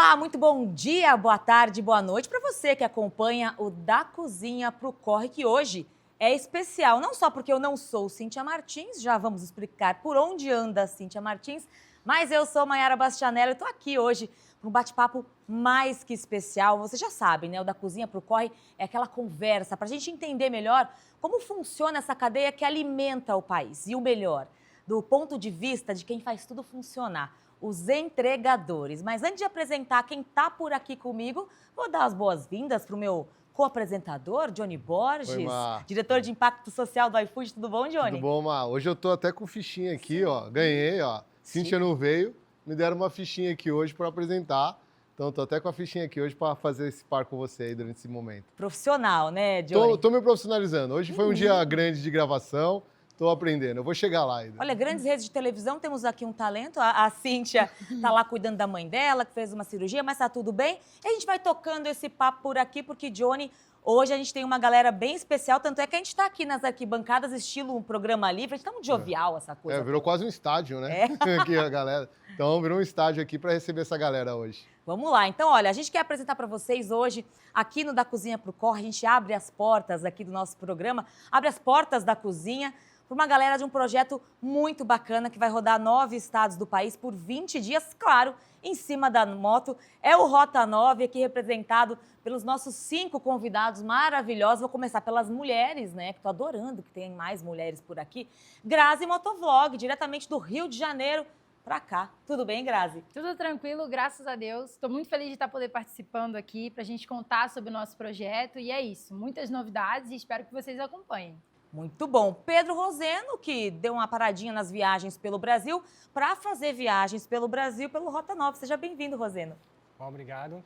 Olá, muito bom dia, boa tarde, boa noite para você que acompanha o Da Cozinha pro Corre, que hoje é especial, não só porque eu não sou Cíntia Martins, já vamos explicar por onde anda a Cíntia Martins, mas eu sou Mayara Bastianelli, eu estou aqui hoje para um bate-papo mais que especial. Você já sabe, né? O Da Cozinha pro Corre é aquela conversa para a gente entender melhor como funciona essa cadeia que alimenta o país. E o melhor, do ponto de vista de quem faz tudo funcionar, os entregadores. Mas antes de apresentar quem está por aqui comigo, vou dar as boas-vindas para o meu co-apresentador, Johnny Borges, Oi, Mar. diretor de Impacto Social do iFood. Tudo bom, Johnny? Tudo bom, Mar? Hoje eu tô até com fichinha aqui, ó. Ganhei, ó. Cíntia não veio, me deram uma fichinha aqui hoje para apresentar. Então, tô até com a fichinha aqui hoje para fazer esse par com você aí durante esse momento. Profissional, né, Johnny? Tô me profissionalizando. Hoje foi um dia grande de gravação. Tô aprendendo, eu vou chegar lá ainda. Olha, grandes redes de televisão, temos aqui um talento. A Cíntia tá lá cuidando da mãe dela, que fez uma cirurgia, mas tá tudo bem. E a gente vai tocando esse papo por aqui, porque, Johnny, hoje a gente tem uma galera bem especial, tanto é que a gente tá aqui nas arquibancadas, estilo um programa livre, a gente tá muito jovial essa coisa. Virou quase um estádio, né? Aqui a galera. Então, virou um estádio aqui para receber essa galera hoje. Vamos lá, então, olha, a gente quer apresentar para vocês hoje, aqui no Da Cozinha pro Corre, a gente abre as portas aqui do nosso programa, abre as portas da cozinha, para uma galera de um projeto muito bacana que vai rodar 9 estados do país por 20 dias, claro, em cima da moto. É o Rota 9, aqui representado pelos nossos 5 convidados maravilhosos. Vou começar pelas mulheres, né, que estou adorando que tem mais mulheres por aqui. Grazi Motovlog, diretamente do Rio de Janeiro para cá. Tudo bem, Grazi? Tudo tranquilo, graças a Deus. Estou muito feliz de estar poder participando aqui para a gente contar sobre o nosso projeto. E é isso, muitas novidades e espero que vocês acompanhem. Muito bom. Pedro Roseno, que deu uma paradinha nas viagens pelo Brasil, para fazer viagens pelo Brasil pelo Rota 9. Seja bem-vindo, Roseno. Obrigado.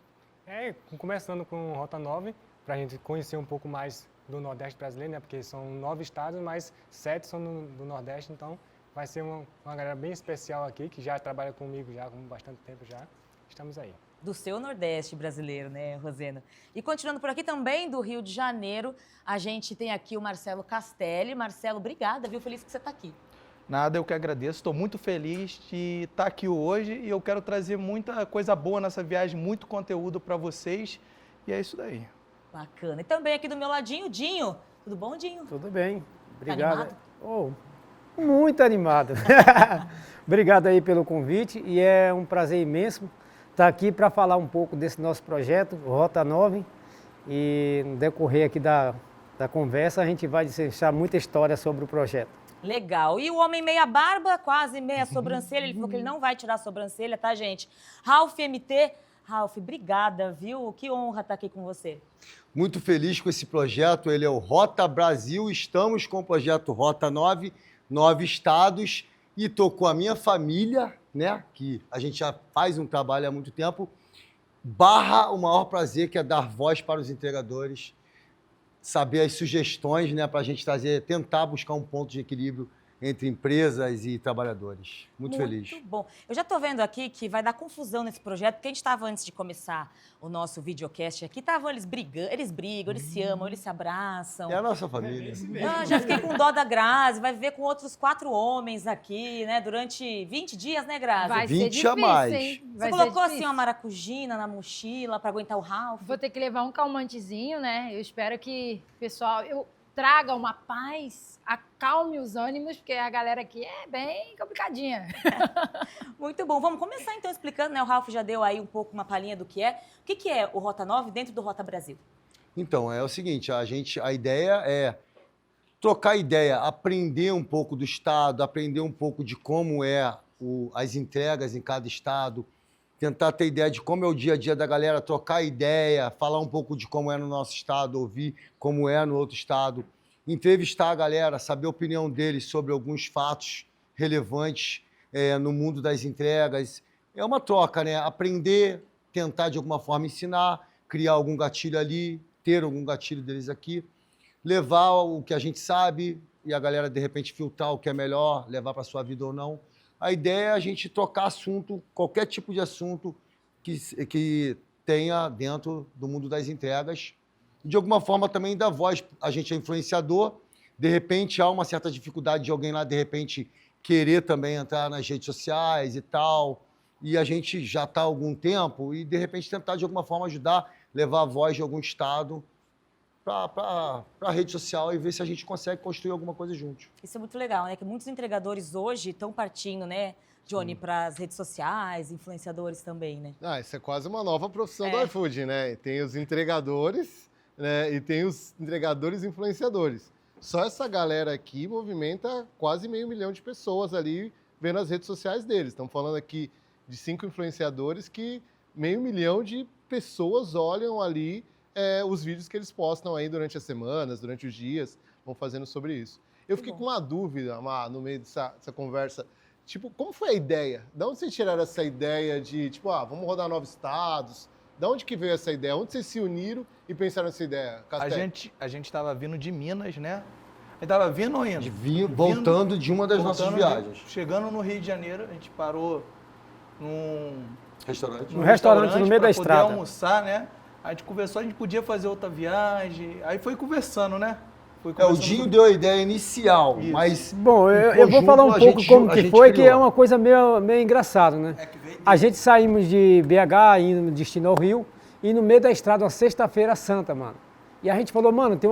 Começando com Rota 9, para a gente conhecer um pouco mais do Nordeste brasileiro, né? Porque são 9 estados, mas 7 são do Nordeste, então vai ser uma galera bem especial aqui, que já trabalha comigo já há bastante tempo já. Estamos aí. Do seu Nordeste brasileiro, né, Roseno? E continuando por aqui também, do Rio de Janeiro, a gente tem aqui o Marcelo Castelli. Marcelo, obrigada, viu? Feliz que você está aqui. Nada, eu que agradeço. Estou muito feliz de estar aqui hoje e eu quero trazer muita coisa boa nessa viagem, muito conteúdo para vocês. E é isso daí. Bacana. E também aqui do meu ladinho, Dinho. Tudo bom, Dinho? Tudo bem, obrigado. Tá Muito animado. Obrigado aí pelo convite e é um prazer imenso estar aqui para falar um pouco desse nosso projeto, Rota 9, e no decorrer aqui da conversa a gente vai deixar muita história sobre o projeto. Legal. E o homem meia barba, quase meia sobrancelha, ele falou que ele não vai tirar a sobrancelha, tá, gente? Ralf MT. Ralf, obrigada, viu? Que honra estar aqui com você. Muito feliz com esse projeto, ele é o Rota Brasil, estamos com o projeto Rota 9, 9 estados, e estou com a minha família, né, que a gente já faz um trabalho há muito tempo, o maior prazer que é dar voz para os entregadores, saber as sugestões, né, para a gente tentar buscar um ponto de equilíbrio entre empresas e trabalhadores. Muito feliz. Muito bom. Eu já estou vendo aqui que vai dar confusão nesse projeto, porque a gente estava, antes de começar o nosso videocast aqui, eles brigam, eles se amam, eles se abraçam. É a nossa família. Já fiquei com dó da Grazi, vai viver com outros 4 homens aqui, né, durante 20 dias, né, Grazi? Vai 20 ser difícil, a mais. hein? Você Vai ser colocou difícil. assim uma maracujina na mochila para aguentar o Ralf? Vou ter que levar um calmantezinho, né? Eu espero que o pessoal traga uma paz, acalme os ânimos, porque a galera aqui é bem complicadinha. Muito bom. Vamos começar então explicando, né? O Ralf já deu aí um pouco uma palhinha do que é. O que é o Rota 9 dentro do Rota Brasil? Então, é o seguinte, a ideia é trocar ideia, aprender um pouco do estado, aprender um pouco de como as entregas em cada estado, tentar ter ideia de como é o dia a dia da galera, trocar ideia, falar um pouco de como é no nosso estado, ouvir como é no outro estado, entrevistar a galera, saber a opinião deles sobre alguns fatos relevantes no mundo das entregas. É uma troca, né? Aprender, tentar de alguma forma ensinar, criar algum gatilho ali, ter algum gatilho deles aqui, levar o que a gente sabe e a galera, de repente, filtrar o que é melhor, levar para a sua vida ou não. A ideia é a gente trocar assunto, qualquer tipo de assunto que tenha dentro do mundo das entregas. De alguma forma também dar voz, a gente é influenciador, de repente há uma certa dificuldade de alguém lá, de repente, querer também entrar nas redes sociais e tal, e a gente já está há algum tempo e, de repente, tentar, de alguma forma, ajudar, levar a voz de algum estado para a rede social e ver se a gente consegue construir alguma coisa juntos. Isso é muito legal, né? Que muitos entregadores hoje estão partindo, né, Johnny, para as redes sociais, influenciadores também, né? Ah, isso é quase uma nova profissão do É. iFood, né? Tem os entregadores, né? E tem os entregadores influenciadores. Só essa galera aqui movimenta quase 500 mil de pessoas ali vendo as redes sociais deles. Estamos falando aqui de 5 influenciadores que 500 mil de pessoas olham ali os vídeos que eles postam aí durante as semanas, durante os dias, vão fazendo sobre isso. Eu fiquei com uma dúvida, Má, no meio dessa conversa. Tipo, como foi a ideia? De onde vocês tiraram essa ideia de, tipo, vamos rodar 9 estados? De onde que veio essa ideia? Onde vocês se uniram e pensaram nessa ideia? Castel? A gente estava vindo de Minas, né? A gente estava vindo ou indo? Voltando de uma das nossas viagens. Chegando no Rio de Janeiro, a gente parou num Restaurante. No restaurante no meio da pra estrada. poder almoçar, né? A gente conversou, a gente podia fazer outra viagem. Aí foi conversando, né? Foi O conversando Dinho sobre- deu a ideia inicial, Isso. mas Bom, em eu vou falar um conjunto, pouco como a que gente foi, que criou. é uma coisa meio engraçado, né? A gente saímos de BH, indo no destino ao Rio, e no meio da estrada, uma sexta-feira santa, mano. E a gente falou, mano, tem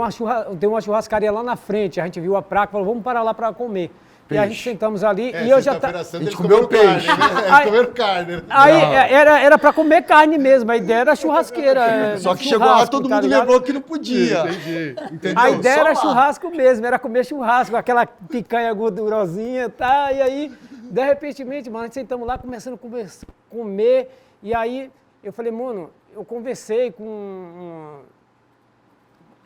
uma churrascaria lá na frente. A gente viu a placa, falou, vamos parar lá para comer. E a gente sentamos ali e eu já Sexta-feira Santa, A gente eles comeu comeram peixe. carne, né? Eles comeram carne. né? Aí era para comer carne mesmo, a ideia era churrasqueira. Só que chegou lá, churrasco, todo tá mundo ligado? lembrou que não podia. Entendi. Entendeu? A ideia Só era lá. churrasco mesmo, era comer churrasco, aquela picanha gordurosinha, tá? E aí, de repente, mano, a gente sentamos lá, começando a comer, e aí eu falei, mano, eu conversei com...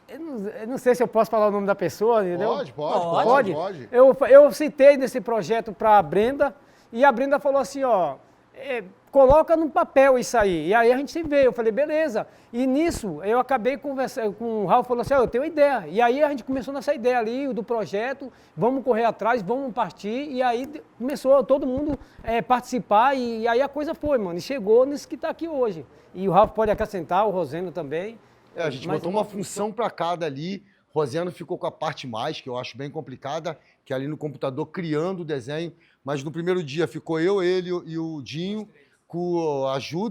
Eu não sei se eu posso falar o nome da pessoa, entendeu? Pode. Eu citei nesse projeto para a Brenda, e a Brenda falou assim, ó, coloca no papel isso aí. E aí a gente se veio, eu falei, beleza. E nisso, eu acabei conversando com o Ralf, falou assim, ó, eu tenho uma ideia. E aí a gente começou nessa ideia ali do projeto, vamos correr atrás, vamos partir. E aí começou todo mundo participar, e aí a coisa foi, mano. E chegou nisso que está aqui hoje. E o Ralf pode acrescentar, o Roseno também. A gente Mas- botou uma função para cada ali. Roseno ficou com a parte mais, que eu acho bem complicada, que é ali no computador criando o desenho. Mas no primeiro dia ficou eu, ele e o Dinho, com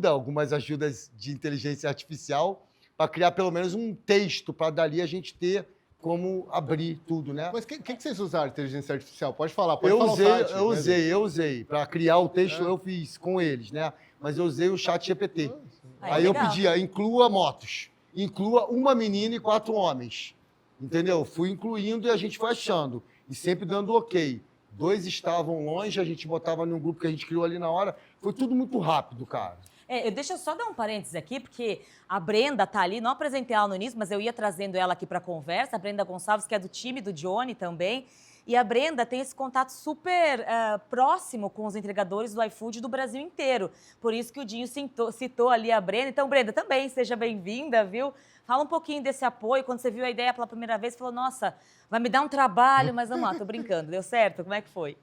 algumas ajudas de inteligência artificial, para criar pelo menos um texto, para dali a gente ter como abrir tudo, né? Mas o que vocês usaram de inteligência artificial? Pode falar, pode Eu falar o site. eu usei. Para criar o texto eu fiz com eles, né? Mas eu usei o chat GPT. Aí eu legal. pedia, inclua motos, inclua uma menina e 4 homens. Entendeu? Fui incluindo e a gente foi achando. E sempre dando ok. 2 estavam longe, a gente botava num grupo que a gente criou ali na hora. Foi tudo muito rápido, cara. Deixa eu só dar um parênteses aqui, porque a Brenda tá ali, não apresentei ela no início, mas eu ia trazendo ela aqui para conversa, a Brenda Gonçalves, que é do time do Johnny também. E a Brenda tem esse contato super próximo com os entregadores do iFood do Brasil inteiro. Por isso que o Dinho citou ali a Brenda. Então, Brenda, também seja bem-vinda, viu? Fala um pouquinho desse apoio. Quando você viu a ideia pela primeira vez, falou, nossa, vai me dar um trabalho, mas vamos lá, tô brincando. Deu certo? Como é que foi?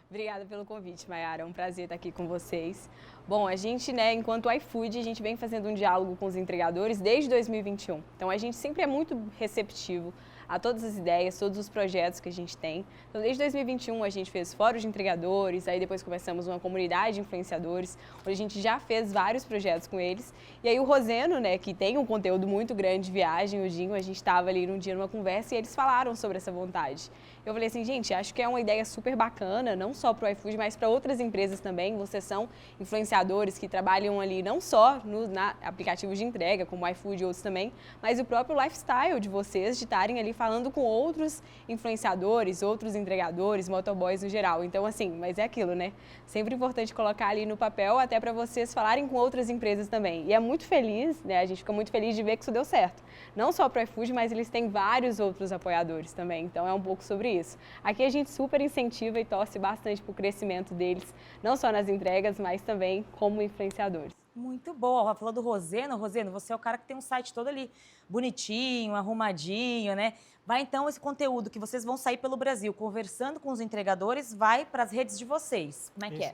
Obrigada pelo convite, Mayara. É um prazer estar aqui com vocês. Bom, a gente, enquanto iFood, a gente vem fazendo um diálogo com os entregadores desde 2021. Então, a gente sempre é muito receptivo a todas as ideias, todos os projetos que a gente tem. Então, desde 2021, a gente fez fórum de entregadores, aí depois começamos uma comunidade de influenciadores, onde a gente já fez vários projetos com eles. E aí o Roseno, que tem um conteúdo muito grande de viagem, o Dinho, a gente estava ali num dia numa conversa e eles falaram sobre essa vontade. Eu falei assim, gente, acho que é uma ideia super bacana, não só para o iFood, mas para outras empresas também. Vocês são influenciadores que trabalham ali não só na aplicativos de entrega, como o iFood e outros também, mas o próprio lifestyle de vocês, de estarem ali falando com outros influenciadores, outros entregadores, motoboys no geral. Então, assim, mas é aquilo, né? Sempre importante colocar ali no papel, até para vocês falarem com outras empresas também. E é muito feliz, a gente fica muito feliz de ver que isso deu certo. Não só para o iFood, mas eles têm vários outros apoiadores também. Então, é um pouco sobre isso. Aqui a gente super incentiva e torce bastante para o crescimento deles, não só nas entregas, mas também como influenciadores. Muito boa. Falou do Roseno. Roseno, você é o cara que tem um site todo ali bonitinho, arrumadinho, né? Vai então esse conteúdo que vocês vão sair pelo Brasil, conversando com os entregadores, vai para as redes de vocês. Como é que é?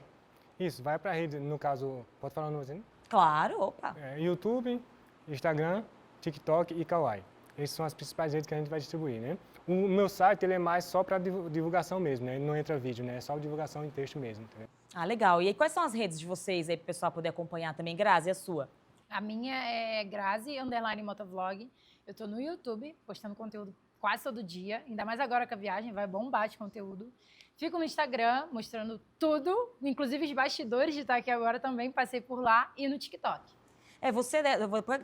Isso, vai para a rede, no caso, pode falar o nome assim? Claro, opa. YouTube, Instagram, TikTok e Kawaii. Essas são as principais redes que a gente vai distribuir, né? O meu site ele é mais só para divulgação mesmo, né? Ele não entra vídeo, né? É só divulgação em texto mesmo. Entendeu? Ah, legal. E aí, quais são as redes de vocês aí para o pessoal poder acompanhar também? Grazi, a sua? A minha é Grazi_motovlog. Eu tô no YouTube, postando conteúdo quase todo dia. Ainda mais agora com a viagem, vai bombar de conteúdo. Fico no Instagram, mostrando tudo, inclusive os bastidores de estar aqui agora também, passei por lá. E no TikTok.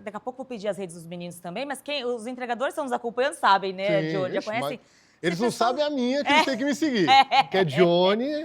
Daqui a pouco vou pedir as redes dos meninos também, mas os entregadores que estão nos acompanhando sabem, né, Sim, Johnny? Já ixi, conhecem? Eles Se não pessoal- sabem a minha, que eles têm que me seguir. Que é Johnny,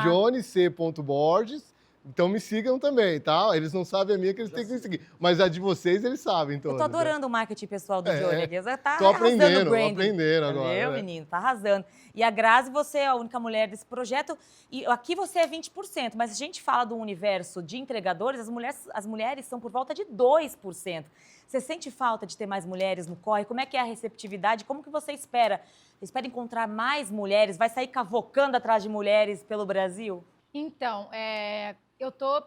@johnnyc.borges. Então me sigam também, tá? Eles não sabem a minha, que eles têm que me seguir. Mas a de vocês, eles sabem Eu todas. tô adorando o marketing pessoal do Johnny aqui. Você tá Tô arrasando aprendendo, o branding. aprendendo agora, Viu, né? menino? Tá arrasando. E a Grazi, você é a única mulher desse projeto. E aqui você é 20%, mas se a gente fala do universo de entregadores, as mulheres são por volta de 2%. Você sente falta de ter mais mulheres no corre? Como é que é a receptividade? Como que você espera? Você espera encontrar mais mulheres? Vai sair cavocando atrás de mulheres pelo Brasil? Então, eu tô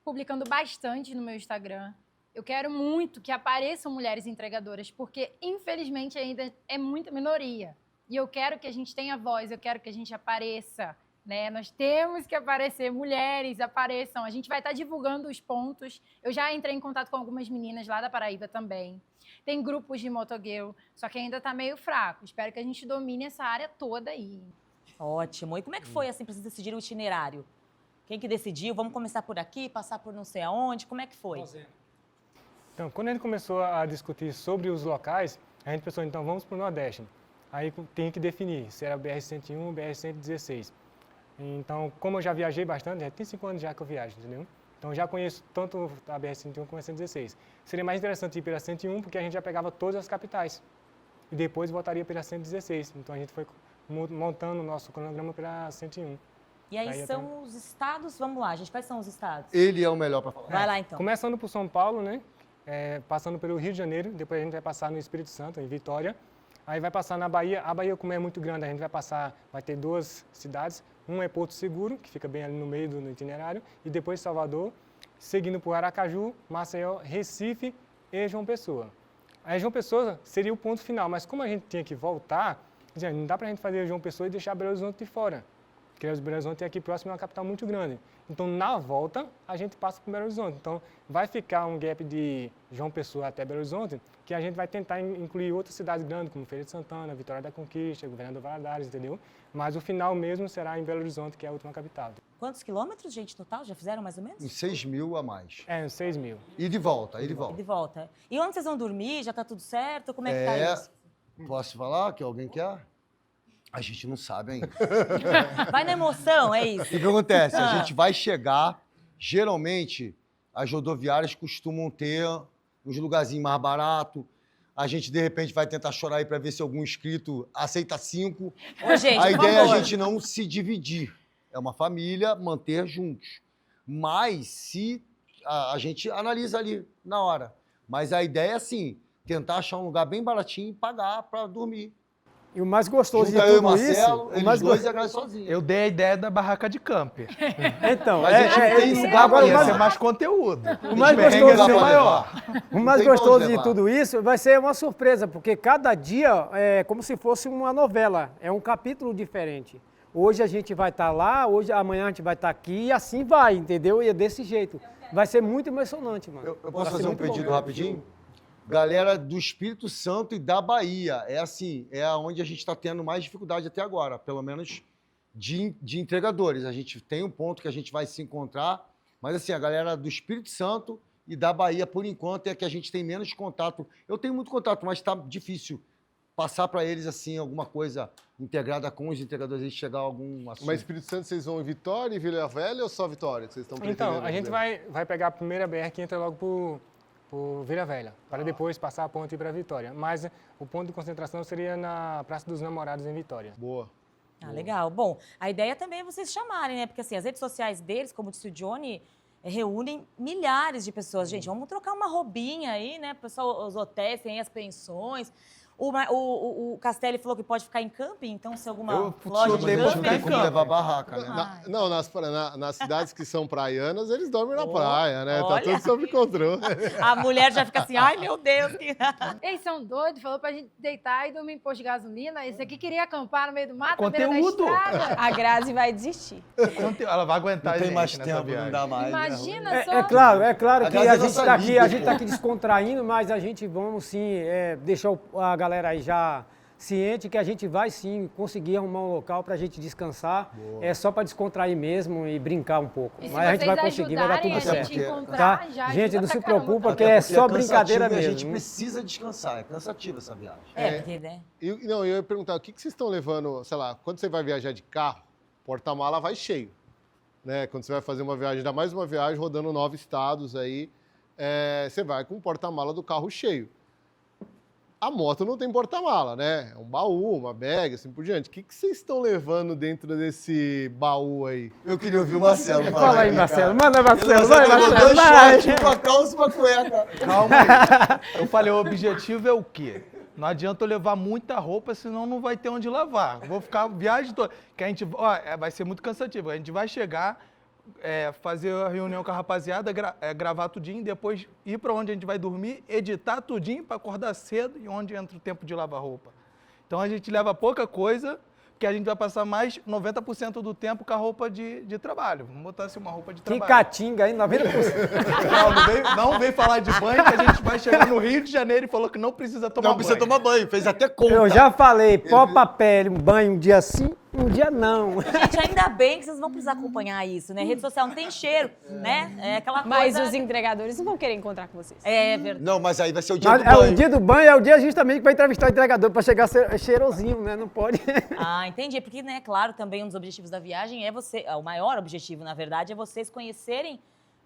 publicando bastante no meu Instagram. Eu quero muito que apareçam mulheres entregadoras, porque, infelizmente, ainda é muita minoria. E eu quero que a gente tenha voz, eu quero que a gente apareça, né? Nós temos que aparecer, mulheres apareçam. A gente vai estar divulgando os pontos. Eu já entrei em contato com algumas meninas lá da Paraíba também. Tem grupos de motogirl, só que ainda está meio fraco. Espero que a gente domine essa área toda aí. Ótimo. E como é que foi, assim, para vocês decidirem o itinerário? Quem que decidiu? Vamos começar por aqui, passar por não sei aonde? Como é que foi? Então, quando a gente começou a discutir sobre os locais, a gente pensou, então vamos para o Nordeste. Aí tem que definir se era BR-101 ou BR-116. Então, como eu já viajei bastante, tem 5 anos já que eu viajo, entendeu? Então, eu já conheço tanto a BR-101 como a 116. Seria mais interessante ir pela 101, porque a gente já pegava todas as capitais. E depois voltaria pela 116. Então, a gente foi montando o nosso cronograma pela 101. E aí são os estados, vamos lá, gente, quais são os estados? Ele é o melhor para falar. Vai lá, então. Começando por São Paulo, né? Passando pelo Rio de Janeiro, depois a gente vai passar no Espírito Santo, em Vitória. Aí vai passar na Bahia. A Bahia, como é muito grande, a gente vai ter 2 cidades. Um é Porto Seguro, que fica bem ali no meio do itinerário, e depois Salvador, seguindo por Aracaju, Maceió, Recife e João Pessoa. Aí João Pessoa seria o ponto final, mas como a gente tinha que voltar, não dá para a gente fazer João Pessoa e deixar Belo Horizonte de fora. Porque Belo Horizonte é aqui próximo, é uma capital muito grande. Então, na volta, a gente passa por Belo Horizonte. Então, vai ficar um gap de João Pessoa até Belo Horizonte, que a gente vai tentar incluir outras cidades grandes, como Feira de Santana, Vitória da Conquista, Governador Valadares, entendeu? Mas o final mesmo será em Belo Horizonte, que é a última capital. Quantos quilômetros, gente, total? Já fizeram mais ou menos? Uns 6 mil a mais. 6 mil. E de volta, e de E volta. de volta. E onde vocês vão dormir? Já tá tudo certo? Como é que tá isso? Posso falar que alguém quer? A gente não sabe ainda. Vai na emoção, é O isso. que acontece? A gente vai chegar, geralmente, as rodoviárias costumam ter uns lugarzinhos mais baratos. A gente, de repente, vai tentar chorar aí para ver se algum inscrito aceita 5. Ô, gente, A por ideia é a favor. gente não se dividir. É uma família, manter juntos. Mas se a gente analisa ali na hora. Mas a ideia é, assim, tentar achar um lugar bem baratinho e pagar para dormir. E o mais gostoso Junta de eu e tudo Marcelo, isso... eles O mais dois e a Grazi sozinha. Eu dei a ideia da barraca de camper. Então, Mas a gente não tem lugar agora, pra o Ia mais, ser mais conteúdo. o mais Perrengue gostoso dá de pra maior. levar. O mais Não tem pra gostoso onde de levar. tudo isso vai ser uma surpresa, porque cada dia é como se fosse uma novela, é um capítulo diferente. Hoje a gente vai estar lá, amanhã a gente vai estar aqui e assim vai, entendeu? E é desse jeito. Vai ser muito emocionante, mano. Eu Vai posso ser fazer um muito bom. pedido rapidinho? Galera do Espírito Santo e da Bahia, é assim, é onde a gente está tendo mais dificuldade até agora, pelo menos de entregadores. A gente tem um ponto que a gente vai se encontrar, mas assim, a galera do Espírito Santo e da Bahia, por enquanto, é que a gente tem menos contato. Eu tenho muito contato, mas está difícil passar para eles assim alguma coisa integrada com os entregadores, a gente chegar a algum assunto. Mas Espírito Santo, vocês vão em Vitória e Vila Velha ou só Vitória que vocês estão pretendendo? Então, a gente fazer? vai pegar a primeira BR que entra logo por Vila Velha, para depois passar a ponte e ir para Vitória. Mas o ponto de concentração seria na Praça dos Namorados, em Vitória. Boa. Ah, legal. Bom, a ideia também é vocês chamarem, né? Porque assim, as redes sociais deles, como disse o Johnny, reúnem milhares de pessoas. Gente, vamos trocar uma roubinha aí, né? O pessoal, os hotéis têm as pensões. O Castelli falou que pode ficar em camping, então se alguma Eu loja de chutei pra Não ficar tem em camping... como levar barraca, né? Ah. Não, nas cidades que são praianas, eles dormem na Oh, praia, né? Tá olha. tudo sob controle. A mulher já fica assim, ai meu Deus. Eles são doidos, falou pra gente deitar e dormir em posto de gasolina. Esse aqui queria acampar no meio do mato, na beira da Conteúdo. estrada. A Grazi vai desistir. Ela vai aguentar Não a tem gente mais nessa tempo, viagem. não dá mais. né? Imagina só. É claro que Aliás, a é gente nossa está aqui, líder, a gente tá pô. aqui descontraindo, mas a gente vamos sim deixar a galera aí já ciente que a gente vai sim conseguir arrumar um local para a gente descansar. É só para descontrair mesmo e brincar um pouco. E se Mas a gente vai vocês conseguir, vai dar ajudarem tudo a certo. gente certo. encontrar, Tá? já Gente, ajuda não se pra caramba preocupa, também. que é Porque só cansativo brincadeira e a gente mesmo. precisa descansar, é cansativa essa viagem. Porque, né? Não, eu ia perguntar, o que vocês estão levando, sei lá, quando você vai viajar de carro, porta-mala vai cheio, né? Quando você vai fazer uma viagem, ainda mais uma viagem rodando 9 estados aí, você vai com o porta-mala do carro cheio. A moto não tem porta-mala, né? É um baú, uma bag, assim por diante. O que vocês estão levando dentro desse baú aí? Eu queria ouvir o Marcelo. Fala aí, Marcelo. Manda, Marcelo. Marcelo Vai, levou Marcelo. dois Vai. shorts, uma calça e uma cueca. Calma aí. Eu falei, o objetivo é o quê? Não adianta eu levar muita roupa, senão não vai ter onde lavar. Vou ficar a viagem toda. Que a gente, vai ser muito cansativo. A gente vai chegar, fazer a reunião com a rapaziada, gravar tudinho, depois ir para onde a gente vai dormir, editar tudinho para acordar cedo e onde entra o tempo de lavar roupa. Então a gente leva pouca coisa, porque a gente vai passar mais 90% do tempo com a roupa de trabalho. Vamos botar assim uma roupa de Que trabalho. catinga aí, 90%. Não vem falar de banho, que a gente vai chegar no Rio de Janeiro e falou que não precisa tomar Não banho. precisa tomar banho, fez até conta. Eu já falei, pó, papel, um banho um dia sim, um dia não. Gente, ainda bem que vocês vão precisar acompanhar isso, né? Rede social não tem cheiro, né? É aquela Mas coisa... os entregadores não vão querer encontrar com vocês. É verdade. Não, mas aí vai ser o dia Mas do é banho. o dia do banho, é o dia justamente que vai entrevistar o entregador para chegar cheirosinho, né? Não pode. Ah, entendi. Porque, né, claro, também um dos objetivos da viagem é o maior objetivo, na verdade, é vocês conhecerem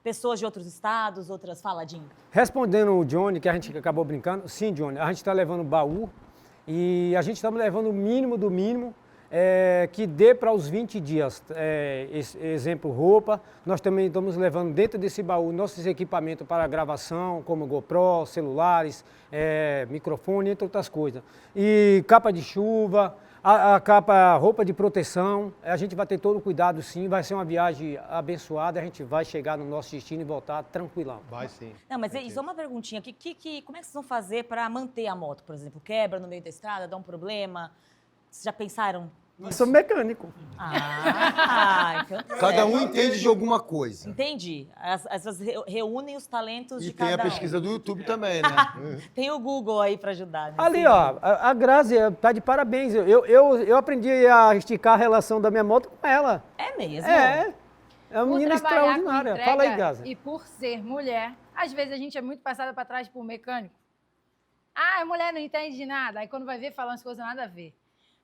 pessoas de outros estados, outras faladinhas. Respondendo o Johnny, que a gente acabou brincando, sim, Johnny, a gente está levando baú e a gente está levando o mínimo do mínimo que dê para os 20 dias. Exemplo, roupa. Nós também estamos levando dentro desse baú nossos equipamentos para gravação, como GoPro, celulares, microfone, entre outras coisas. E capa de chuva, a roupa de proteção. A gente vai ter todo o cuidado, sim. Vai ser uma viagem abençoada. A gente vai chegar no nosso destino e voltar tranquilão. Vai sim. Não, mas isso é uma perguntinha. Como é que vocês vão fazer para manter a moto, por exemplo? Quebra no meio da estrada, dá um problema? Vocês já pensaram? Eu sou mecânico. Então tá Cada certo. um entende de alguma coisa. Entendi. Essas reúnem os talentos E de tem cada a pesquisa do YouTube também, né? Tem o Google aí para ajudar. Né? Ali, ó, a Grazi tá de parabéns. Eu aprendi a esticar a relação da minha moto com ela. É mesmo? É uma Por menina trabalhar com extraordinária. entrega Fala aí, Grazi. E por ser mulher, às vezes a gente é muito passada para trás por mecânico. Ah, a mulher não entende de nada. Aí quando vai ver, fala umas coisas nada a ver.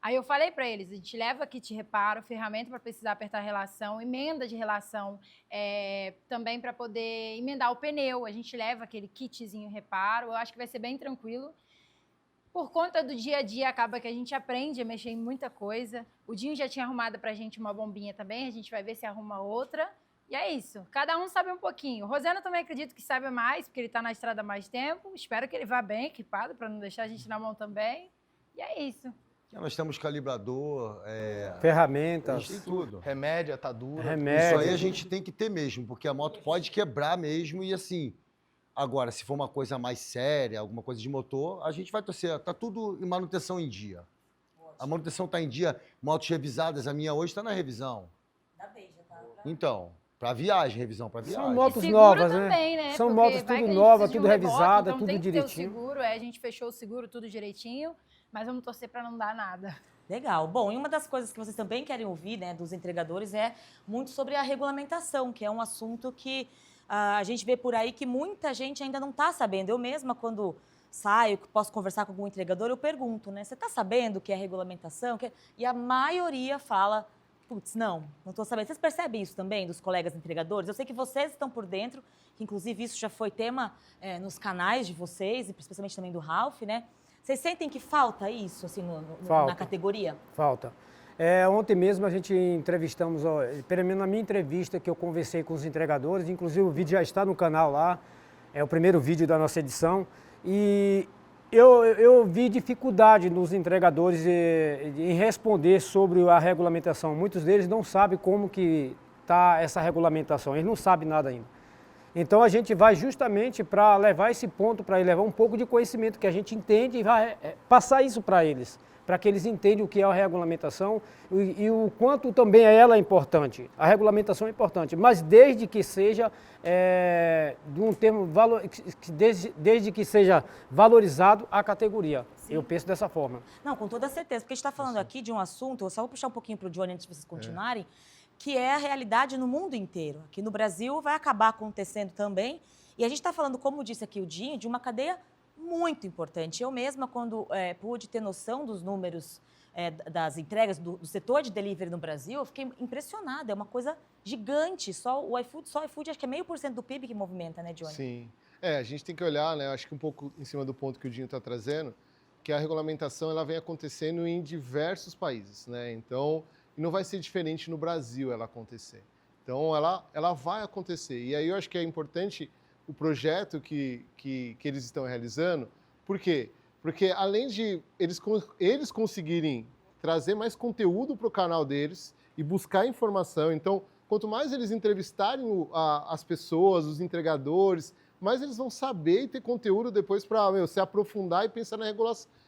Aí eu falei para eles, a gente leva kit de reparo, ferramenta para precisar apertar a relação, emenda de relação, também para poder emendar o pneu. A gente leva aquele kitzinho reparo, eu acho que vai ser bem tranquilo. Por conta do dia a dia, acaba que a gente aprende a mexer em muita coisa. O Dinho já tinha arrumado pra gente uma bombinha também, a gente vai ver se arruma outra. E é isso, cada um sabe um pouquinho. O Rosana também acredito que saiba mais, porque ele está na estrada há mais tempo. Espero que ele vá bem equipado, para não deixar a gente na mão também. E é isso. Nós temos calibrador, a Ferramentas, gente tem tudo. Remédio, atadura. Isso remédio. aí a gente tem que ter mesmo, porque a moto pode quebrar mesmo e assim. Agora, se for uma coisa mais séria, alguma coisa de motor, a gente vai torcer. Tá tudo em manutenção em dia. A manutenção está em dia, motos revisadas, a minha hoje está na revisão. Então, para viagem, revisão para viagem. São motos Seguro novas, também, né? né? São Porque motos vai que tudo a gente nova, precisa de tudo um reboque, revisada, então tudo tem que ter o direitinho. seguro, a gente fechou o seguro tudo direitinho, mas vamos torcer para não dar nada. Legal. Bom, e uma das coisas que vocês também querem ouvir, né, dos entregadores é muito sobre a regulamentação, que é um assunto que a gente vê por aí que muita gente ainda não está sabendo. Eu mesma, quando saio, posso conversar com algum entregador, eu pergunto, né, você está sabendo o que é regulamentação? E a maioria fala, putz, não estou sabendo. Vocês percebem isso também dos colegas entregadores? Eu sei que vocês estão por dentro, que inclusive isso já foi tema nos canais de vocês, e especialmente também do Ralph, né? Vocês sentem que falta isso, assim, na categoria? Falta. Ontem mesmo a gente entrevistamos, pelo menos na minha entrevista que eu conversei com os entregadores, inclusive o vídeo já está no canal lá, é o primeiro vídeo da nossa edição, e Eu vi dificuldade nos entregadores em responder sobre a regulamentação. Muitos deles não sabem como que está essa regulamentação, eles não sabem nada ainda. Então a gente vai justamente para levar esse ponto, para levar um pouco de conhecimento que a gente entende e vai passar isso para eles, para que eles entendam o que é a regulamentação e o quanto também ela é importante. A regulamentação é importante, mas desde que seja de um termo desde que seja valorizado a categoria. Sim. Eu penso dessa forma. Não, com toda certeza, porque a gente está falando aqui de um assunto, eu só vou puxar um pouquinho para o Johnny antes de vocês continuarem, que é a realidade no mundo inteiro. Aqui no Brasil vai acabar acontecendo também. E a gente está falando, como disse aqui o Dinho, de uma cadeia muito importante. Eu mesma, quando pude ter noção dos números das entregas do setor de delivery no Brasil, eu fiquei impressionada. É uma coisa gigante. Só o iFood acho que é 0,5% do PIB que movimenta, né, Johnny? Sim. A gente tem que olhar, né, acho que um pouco em cima do ponto que o Dinho está trazendo, que a regulamentação ela vem acontecendo em diversos países, né? Então, não vai ser diferente no Brasil ela acontecer. Então, ela vai acontecer. E aí eu acho que é importante o projeto que eles estão realizando. Por quê? Porque além de eles conseguirem trazer mais conteúdo para o canal deles e buscar informação, então, quanto mais eles entrevistarem as pessoas, os entregadores, mais eles vão saber e ter conteúdo depois para se aprofundar e pensar na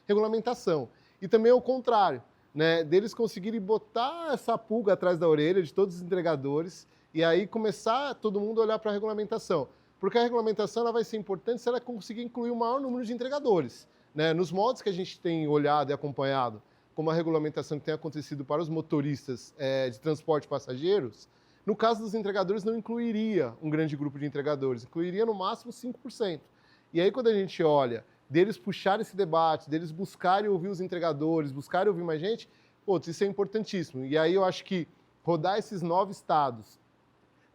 regulamentação. E também o contrário, né, deles conseguirem botar essa pulga atrás da orelha de todos os entregadores e aí começar todo mundo a olhar para a regulamentação. Porque a regulamentação ela vai ser importante se ela conseguir incluir o maior número de entregadores. Né? Nos modos que a gente tem olhado e acompanhado, como a regulamentação que tem acontecido para os motoristas de transporte de passageiros, no caso dos entregadores não incluiria um grande grupo de entregadores, incluiria no máximo 5%. E aí quando a gente olha deles puxarem esse debate, deles buscarem ouvir os entregadores, buscarem ouvir mais gente, isso é importantíssimo. E aí eu acho que rodar esses 9 estados,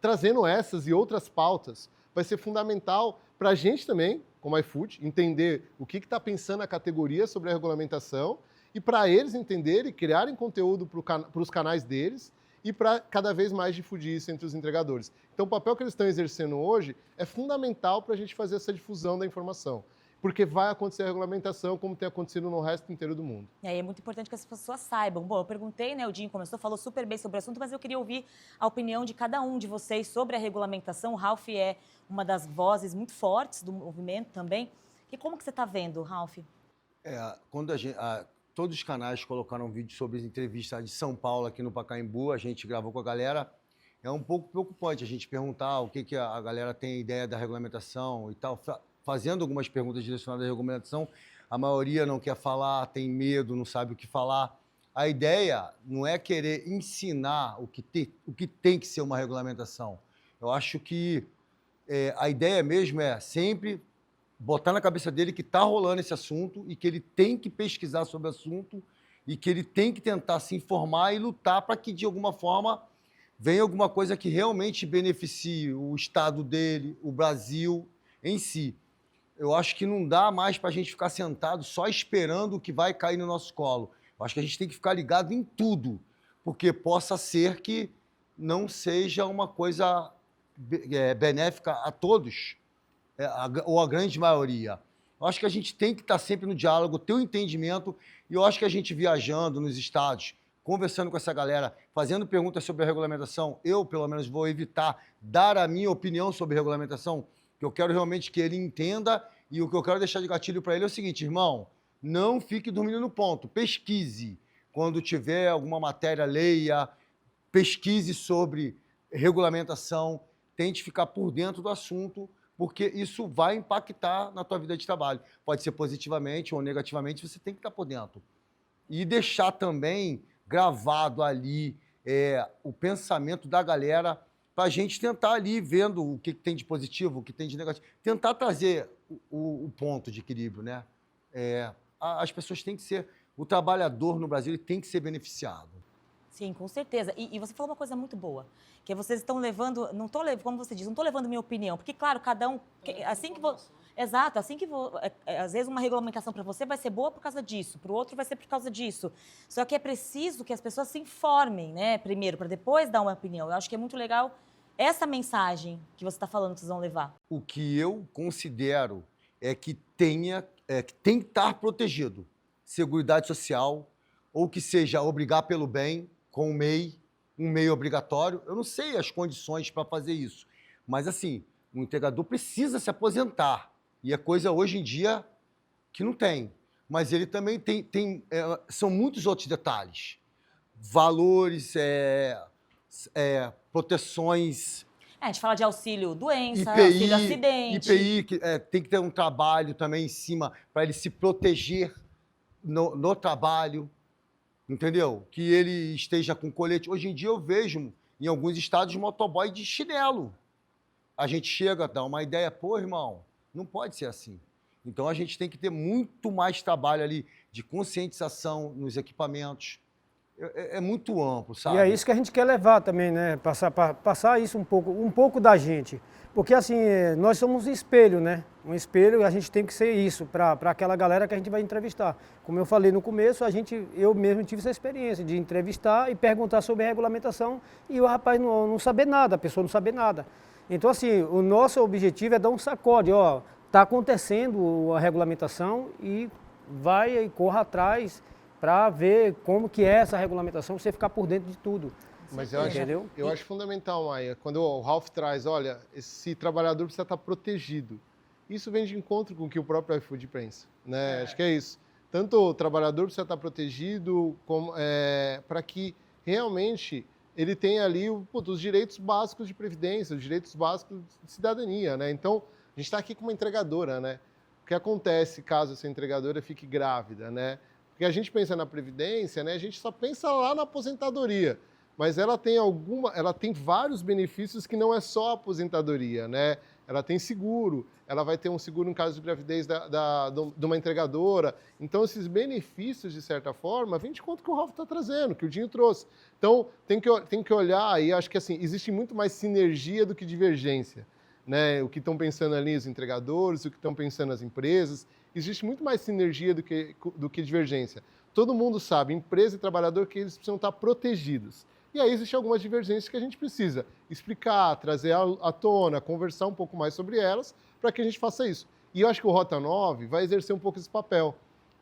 trazendo essas e outras pautas, vai ser fundamental para a gente também, como iFood, entender o que está pensando a categoria sobre a regulamentação e para eles entenderem e criarem conteúdo para os canais deles e para cada vez mais difundir isso entre os entregadores. Então o papel que eles estão exercendo hoje é fundamental para a gente fazer essa difusão da informação. Porque vai acontecer a regulamentação como tem acontecido no resto inteiro do mundo. E aí é muito importante que as pessoas saibam. Bom, eu perguntei, né, o Dinho começou, falou super bem sobre o assunto, mas eu queria ouvir a opinião de cada um de vocês sobre a regulamentação. O Ralph é uma das vozes muito fortes do movimento também. E como que você está vendo, Ralph? Quando todos os canais colocaram um vídeo sobre a entrevista de São Paulo aqui no Pacaembu, a gente gravou com a galera, é um pouco preocupante a gente perguntar o que a galera tem ideia da regulamentação e tal, fazendo algumas perguntas direcionadas à regulamentação, a maioria não quer falar, tem medo, não sabe o que falar. A ideia não é querer ensinar o que tem que ser uma regulamentação. Eu acho que a ideia mesmo é sempre botar na cabeça dele que está rolando esse assunto e que ele tem que pesquisar sobre o assunto e que ele tem que tentar se informar e lutar para que, de alguma forma, venha alguma coisa que realmente beneficie o estado dele, o Brasil em si. Eu acho que não dá mais para a gente ficar sentado só esperando o que vai cair no nosso colo. Eu acho que a gente tem que ficar ligado em tudo, porque possa ser que não seja uma coisa benéfica a todos, ou a grande maioria. Eu acho que a gente tem que estar sempre no diálogo, ter o entendimento, e eu acho que a gente viajando nos estados, conversando com essa galera, fazendo perguntas sobre a regulamentação, eu, pelo menos, vou evitar dar a minha opinião sobre a regulamentação, que eu quero realmente que ele entenda, e o que eu quero deixar de gatilho para ele é o seguinte, irmão, não fique dormindo no ponto, pesquise. Quando tiver alguma matéria, leia, pesquise sobre regulamentação, tente ficar por dentro do assunto, porque isso vai impactar na tua vida de trabalho. Pode ser positivamente ou negativamente, você tem que estar por dentro. E deixar também gravado ali o pensamento da galera, para a gente tentar ali, vendo o que tem de positivo, o que tem de negativo, tentar trazer o ponto de equilíbrio, né? As pessoas têm que ser... O trabalhador no Brasil ele tem que ser beneficiado. Sim, com certeza. E você falou uma coisa muito boa, que vocês estão levando... como você diz, não estou levando minha opinião, porque, claro, cada um... Exato, às vezes uma regulamentação para você vai ser boa por causa disso, para o outro vai ser por causa disso. Só que é preciso que as pessoas se informem, né, primeiro, para depois dar uma opinião. Eu acho que é muito legal essa mensagem que você está falando que vocês vão levar. O que eu considero é que tenha que tem que estar protegido. Seguridade Social, ou que seja obrigar pelo bem, com o MEI, um MEI obrigatório. Eu não sei as condições para fazer isso, mas assim, o entregador precisa se aposentar. E é coisa hoje em dia que não tem. Mas ele também são muitos outros detalhes. Valores, proteções... A gente fala de auxílio doença, IPI, auxílio acidente. IPI, que tem que ter um trabalho também em cima para ele se proteger no trabalho, entendeu? Que ele esteja com colete. Hoje em dia eu vejo em alguns estados motoboy de chinelo. A gente chega, dá uma ideia, pô, irmão, não pode ser assim. Então a gente tem que ter muito mais trabalho ali de conscientização nos equipamentos. É muito amplo, sabe? E é isso que a gente quer levar também, né? Passar isso um pouco da gente. Porque assim, nós somos um espelho, né? Um espelho, e a gente tem que ser isso para aquela galera que a gente vai entrevistar. Como eu falei no começo, eu mesmo tive essa experiência de entrevistar e perguntar sobre a regulamentação e o rapaz não saber nada, a pessoa não saber nada. Então assim, o nosso objetivo é dar um sacode, ó, está acontecendo a regulamentação e vai e corra atrás para ver como que é essa regulamentação, você ficar por dentro de tudo. Mas eu acho fundamental, Maia, quando o Ralph traz, olha, esse trabalhador precisa estar protegido. Isso vem de encontro com o que o próprio iFood pensa, né? Acho que é isso. Tanto o trabalhador precisa estar protegido, para que realmente ele tenha ali os direitos básicos de previdência, os direitos básicos de cidadania, né? Então, a gente está aqui com uma entregadora, né? O que acontece caso essa entregadora fique grávida, né? Porque a gente pensa na previdência, né? A gente só pensa lá na aposentadoria, mas ela tem vários benefícios que não é só a aposentadoria, né? Ela tem seguro, ela vai ter um seguro em caso de gravidez de uma entregadora. Então, esses benefícios, de certa forma, vem de conta que o Ralph está trazendo, que o Dinho trouxe. Então, tem que olhar, e acho que assim, existe muito mais sinergia do que divergência, né? O que estão pensando ali os entregadores, o que estão pensando as empresas. Existe muito mais sinergia do que divergência. Todo mundo sabe, empresa e trabalhador, que eles precisam estar protegidos. E aí existem algumas divergências que a gente precisa explicar, trazer à tona, conversar um pouco mais sobre elas, para que a gente faça isso. E eu acho que o Rota 9 vai exercer um pouco esse papel,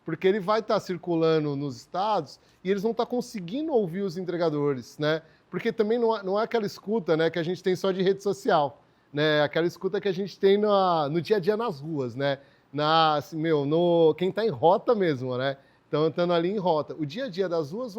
porque ele vai estar circulando nos estados e eles vão estar conseguindo ouvir os entregadores, né? Porque também não é aquela escuta, né, que a gente tem só de rede social, né? Aquela escuta que a gente tem no dia a dia nas ruas, né? Quem está em rota mesmo, né? Então, estando ali em rota. O dia a dia das ruas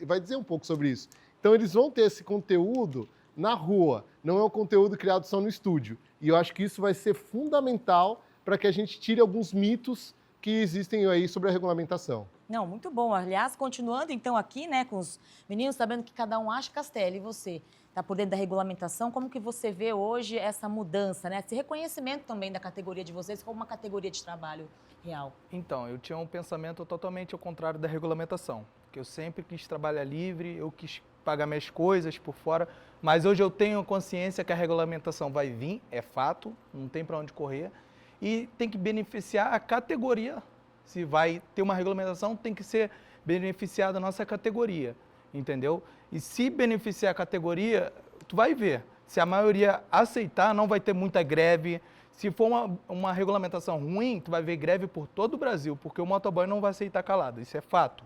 vai dizer um pouco sobre isso. Então, eles vão ter esse conteúdo na rua, não é um conteúdo criado só no estúdio. E eu acho que isso vai ser fundamental para que a gente tire alguns mitos que existem aí sobre a regulamentação. Não, muito bom. Aliás, continuando então aqui, né, com os meninos, sabendo que cada um acha Castelo, e você está por dentro da regulamentação, como que você vê hoje essa mudança, né? Esse reconhecimento também da categoria de vocês como uma categoria de trabalho real? Então, eu tinha um pensamento totalmente ao contrário da regulamentação, que eu sempre quis trabalhar livre, eu quis pagar minhas coisas por fora, mas hoje eu tenho consciência que a regulamentação vai vir, é fato, não tem para onde correr, e tem que beneficiar a categoria. Se vai ter uma regulamentação, tem que ser beneficiada a nossa categoria, entendeu? E se beneficiar a categoria, tu vai ver, se a maioria aceitar, não vai ter muita greve. Se for uma regulamentação ruim, tu vai ver greve por todo o Brasil, porque o motoboy não vai aceitar calado, isso é fato.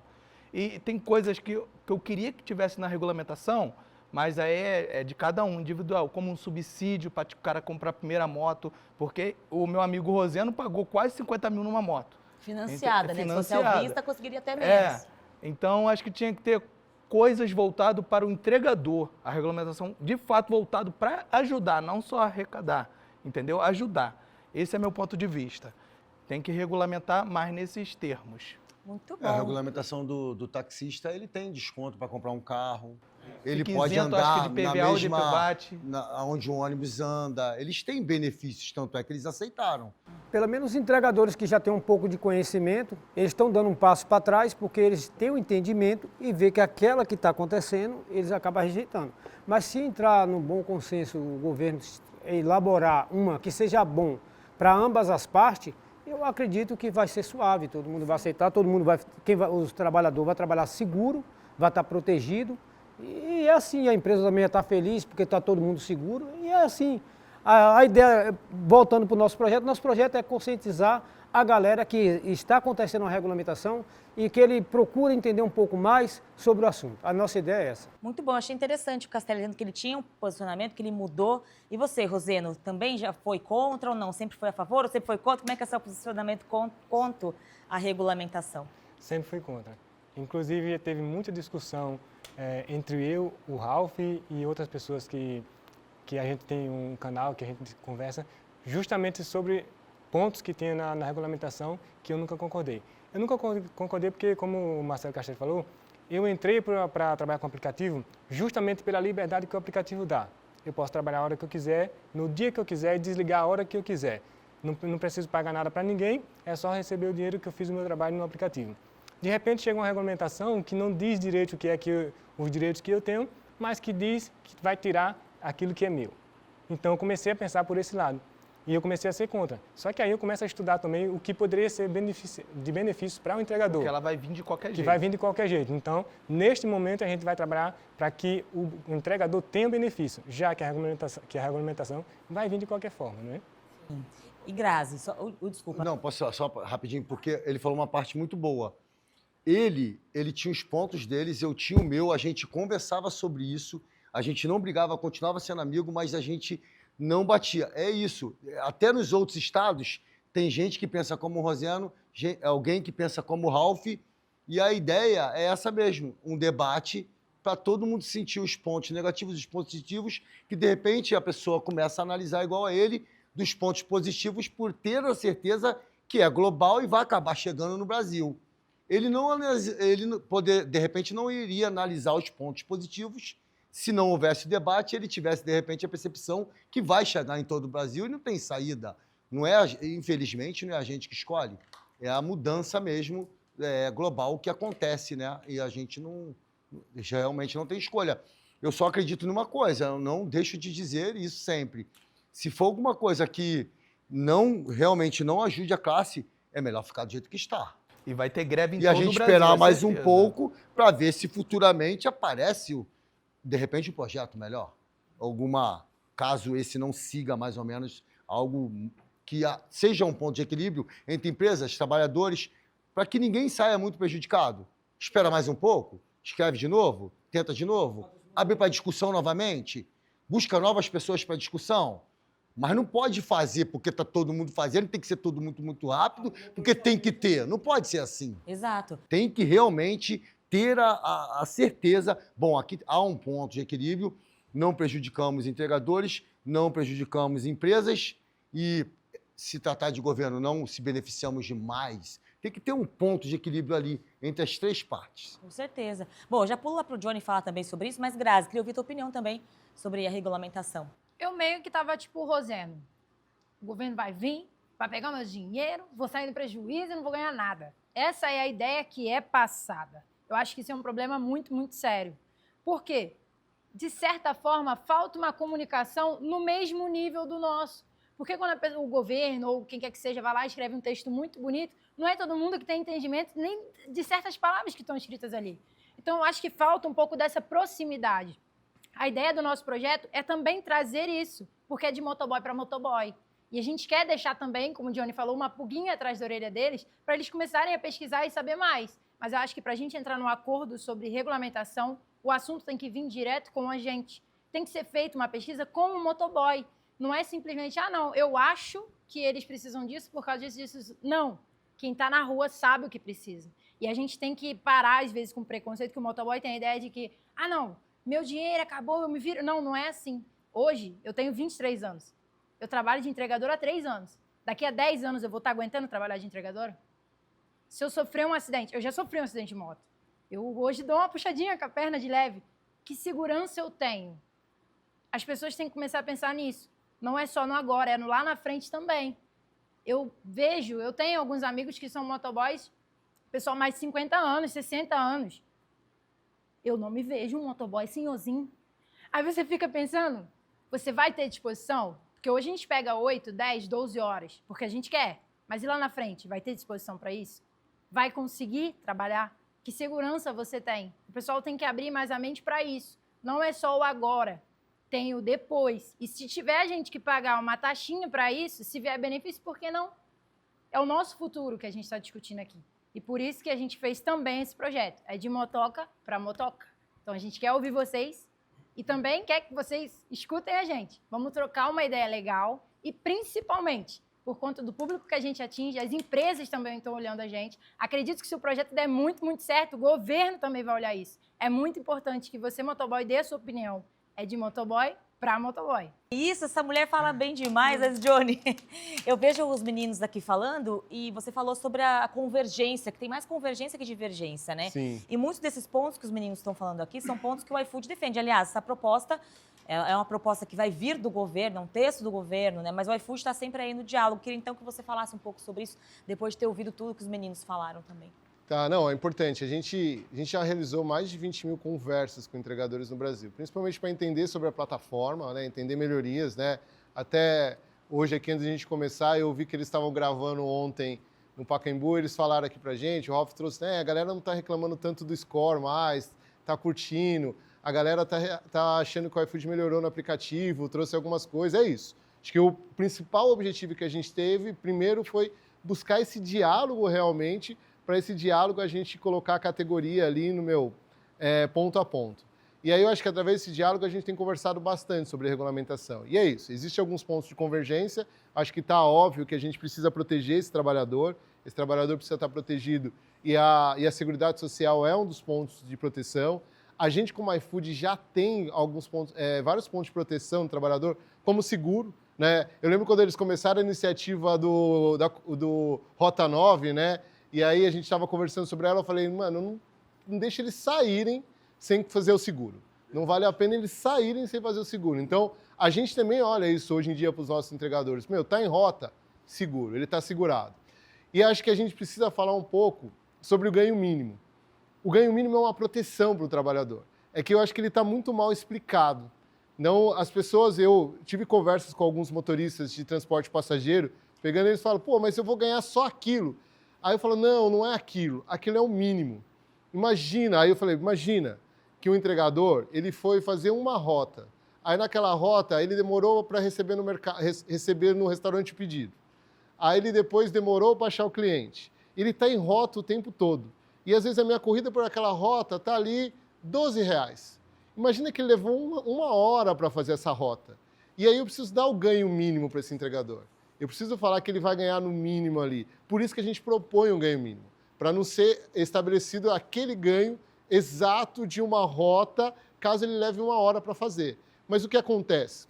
E tem coisas que eu queria que tivesse na regulamentação, mas aí é de cada um, individual, como um subsídio para o cara comprar a primeira moto, porque o meu amigo Roseno pagou quase 50 mil numa moto. Financiada, né? Se fosse à vista, conseguiria até menos. Então acho que tinha que ter coisas voltadas para o entregador, a regulamentação de fato voltado para ajudar, não só arrecadar, entendeu? Ajudar. Esse é meu ponto de vista. Tem que regulamentar mais nesses termos. Muito bom. A regulamentação do taxista, ele tem desconto para comprar um carro. Ele Fica pode isento, andar acho que de na PVA ou de mesma, PVAT. onde o ônibus anda. Eles têm benefícios, tanto é que eles aceitaram. Pelo menos os entregadores que já têm um pouco de conhecimento, eles estão dando um passo para trás porque eles têm o entendimento e vê que aquela que está acontecendo, eles acabam rejeitando. Mas se entrar no bom consenso, o governo elaborar uma que seja bom para ambas as partes, eu acredito que vai ser suave, todo mundo vai aceitar, os trabalhadores vão trabalhar seguro, vai estar protegido. E é assim, a empresa também está feliz porque está todo mundo seguro. E é assim, a ideia, voltando para o nosso projeto é conscientizar a galera que está acontecendo a regulamentação e que ele procura entender um pouco mais sobre o assunto. A nossa ideia é essa. Muito bom, achei interessante o Castelli dizendo que ele tinha um posicionamento, que ele mudou. E você, Roseno, também já foi contra ou não? Sempre foi a favor ou sempre foi contra? Como é que é seu posicionamento quanto à regulamentação? Sempre fui contra. Inclusive, teve muita discussão entre eu, o Ralph e outras pessoas que a gente tem um canal, que a gente conversa, justamente sobre pontos que tem na regulamentação que eu nunca concordei. Eu nunca concordei porque, como o Marcelo Castelli falou, eu entrei para trabalhar com o aplicativo justamente pela liberdade que o aplicativo dá. Eu posso trabalhar a hora que eu quiser, no dia que eu quiser e desligar a hora que eu quiser. Não preciso pagar nada para ninguém, é só receber o dinheiro que eu fiz o meu trabalho no aplicativo. De repente chega uma regulamentação que não diz direito o que é os direitos que eu tenho, mas que diz que vai tirar aquilo que é meu. Então eu comecei a pensar por esse lado. E eu comecei a ser contra. Só que aí eu começo a estudar também o que poderia ser de benefício para o entregador. Porque ela vai vir de qualquer jeito. Que vai vir de qualquer jeito. Então, neste momento, a gente vai trabalhar para que o entregador tenha benefício, já que a regulamentação vai vir de qualquer forma, não é? E Grazi, desculpa. Não, posso só rapidinho, porque ele falou uma parte muito boa. Ele tinha os pontos deles, eu tinha o meu, a gente conversava sobre isso, a gente não brigava, continuava sendo amigo, mas a gente não batia. É isso. Até nos outros estados, tem gente que pensa como o Roseno, alguém que pensa como o Ralph, e a ideia é essa mesmo, um debate para todo mundo sentir os pontos negativos e os pontos positivos, que de repente a pessoa começa a analisar igual a ele, dos pontos positivos, por ter a certeza que é global e vai acabar chegando no Brasil. Ele de repente não iria analisar os pontos positivos. Se não houvesse debate, ele tivesse, de repente, a percepção que vai chegar em todo o Brasil e não tem saída. Infelizmente, não é a gente que escolhe. É a mudança mesmo global que acontece, né? E a gente realmente não tem escolha. Eu só acredito numa coisa, eu não deixo de dizer isso sempre. Se for alguma coisa que realmente não ajude a classe, é melhor ficar do jeito que está. E vai ter greve em E todo a o gente Brasil, esperar é mais um certeza. pouco para ver se futuramente aparece, de repente, um projeto melhor. Caso esse não siga mais ou menos algo que seja um ponto de equilíbrio entre empresas, trabalhadores, para que ninguém saia muito prejudicado. Espera mais um pouco, escreve de novo, tenta de novo, abre para discussão novamente, busca novas pessoas para discussão. Mas não pode fazer porque está todo mundo fazendo, tem que ser todo mundo muito rápido, porque tem que ter. Não pode ser assim. Exato. Tem que realmente ter a certeza. Bom, aqui há um ponto de equilíbrio, não prejudicamos entregadores, não prejudicamos empresas e, se tratar de governo, não se beneficiamos demais. Tem que ter um ponto de equilíbrio ali entre as três partes. Com certeza. Bom, já pulo lá para o Johnny falar também sobre isso, mas Grazi, queria ouvir tua opinião também sobre a regulamentação. Eu meio que tava tipo o Roseno. O governo vai vir, vai pegar meu dinheiro, vou sair no prejuízo e não vou ganhar nada. Essa é a ideia que é passada. Eu acho que isso é um problema muito, muito sério. Por quê? De certa forma, falta uma comunicação no mesmo nível do nosso. Porque quando o governo ou quem quer que seja vai lá e escreve um texto muito bonito, não é todo mundo que tem entendimento nem de certas palavras que estão escritas ali. Então, eu acho que falta um pouco dessa proximidade. A ideia do nosso projeto é também trazer isso, porque é de motoboy para motoboy. E a gente quer deixar também, como o Johnny falou, uma pulguinha atrás da orelha deles, para eles começarem a pesquisar e saber mais. Mas eu acho que para a gente entrar num acordo sobre regulamentação, o assunto tem que vir direto com a gente. Tem que ser feita uma pesquisa com o motoboy. Não é simplesmente, não, eu acho que eles precisam disso por causa disso. Não. Quem está na rua sabe o que precisa. E a gente tem que parar, às vezes, com o preconceito, que o motoboy tem a ideia de que, não, meu dinheiro acabou, eu me viro. Não, não é assim. Hoje, eu tenho 23 anos. Eu trabalho de entregadora há 3 anos. Daqui a 10 anos eu vou estar aguentando trabalhar de entregadora? Se eu sofrer um acidente, eu já sofri um acidente de moto. Eu hoje dou uma puxadinha com a perna de leve. Que segurança eu tenho? As pessoas têm que começar a pensar nisso. Não é só no agora, é no lá na frente também. Eu tenho alguns amigos que são motoboys, pessoal mais de 50 anos, 60 anos. Eu não me vejo um motoboy senhorzinho. Aí você fica pensando, você vai ter disposição? Porque hoje a gente pega 8, 10, 12 horas, porque a gente quer. Mas e lá na frente, vai ter disposição para isso? Vai conseguir trabalhar? Que segurança você tem? O pessoal tem que abrir mais a mente para isso. Não é só o agora, tem o depois. E se tiver gente que pagar uma taxinha para isso, se vier benefício, por que não? é o nosso futuro que a gente está discutindo aqui. E por isso que a gente fez também esse projeto. É de motoca para motoca. Então a gente quer ouvir vocês e também quer que vocês escutem a gente. Vamos trocar uma ideia legal e principalmente, por conta do público que a gente atinge, as empresas também estão olhando a gente. Acredito que se o projeto der muito, muito certo, o governo também vai olhar isso. É muito importante que você, motoboy, dê a sua opinião. É de motoboy para motoboy. Isso, essa mulher fala bem demais, mas, Johnny, eu vejo os meninos aqui falando e você falou sobre a convergência, que tem mais convergência que divergência, né? Sim. E muitos desses pontos que os meninos estão falando aqui são pontos que o iFood defende. Aliás, essa proposta é uma proposta que vai vir do governo, é um texto do governo, né? Mas o iFood está sempre aí no diálogo. Queria então que você falasse um pouco sobre isso, depois de ter ouvido tudo que os meninos falaram também. Tá, não, é importante. A gente já realizou mais de 20 mil conversas com entregadores no Brasil, principalmente para entender sobre a plataforma, né, entender melhorias, né? Até hoje, aqui antes de a gente começar, eu vi que eles estavam gravando ontem no Pacaembu, eles falaram aqui pra gente, o Ralf trouxe, né, a galera não está reclamando tanto do score mais, está curtindo, a galera tá achando que o iFood melhorou no aplicativo, trouxe algumas coisas, é isso. Acho que o principal objetivo que a gente teve, primeiro, foi buscar esse diálogo realmente, para esse diálogo a gente colocar a categoria ali no ponto a ponto. E aí eu acho que através desse diálogo a gente tem conversado bastante sobre regulamentação. E é isso, existem alguns pontos de convergência, acho que está óbvio que a gente precisa proteger esse trabalhador precisa estar protegido e a Seguridade Social é um dos pontos de proteção. A gente, como iFood, já tem vários pontos de proteção do trabalhador, como seguro, né? Eu lembro quando eles começaram a iniciativa do Rota 9, né? E aí a gente estava conversando sobre ela, eu falei, mano, não deixa eles saírem sem fazer o seguro. Não vale a pena eles saírem sem fazer o seguro. Então, a gente também olha isso hoje em dia para os nossos entregadores. Tá em rota, seguro, ele está segurado. E acho que a gente precisa falar um pouco sobre o ganho mínimo. O ganho mínimo é uma proteção para o trabalhador. É que eu acho que ele está muito mal explicado. Não, as pessoas, eu tive conversas com alguns motoristas de transporte passageiro, pegando eles e falam, mas eu vou ganhar só aquilo. Aí eu falo, não é aquilo é o mínimo. Imagina, aí eu falei, imagina que o entregador, ele foi fazer uma rota. Aí naquela rota, ele demorou para receber no restaurante o pedido. Aí ele depois demorou para achar o cliente. Ele está em rota o tempo todo. E às vezes a minha corrida por aquela rota está ali R$12. Imagina que ele levou uma hora para fazer essa rota. E aí eu preciso dar o ganho mínimo para esse entregador. Eu preciso falar que ele vai ganhar no mínimo ali. Por isso que a gente propõe um ganho mínimo, para não ser estabelecido aquele ganho exato de uma rota, caso ele leve uma hora para fazer. Mas o que acontece?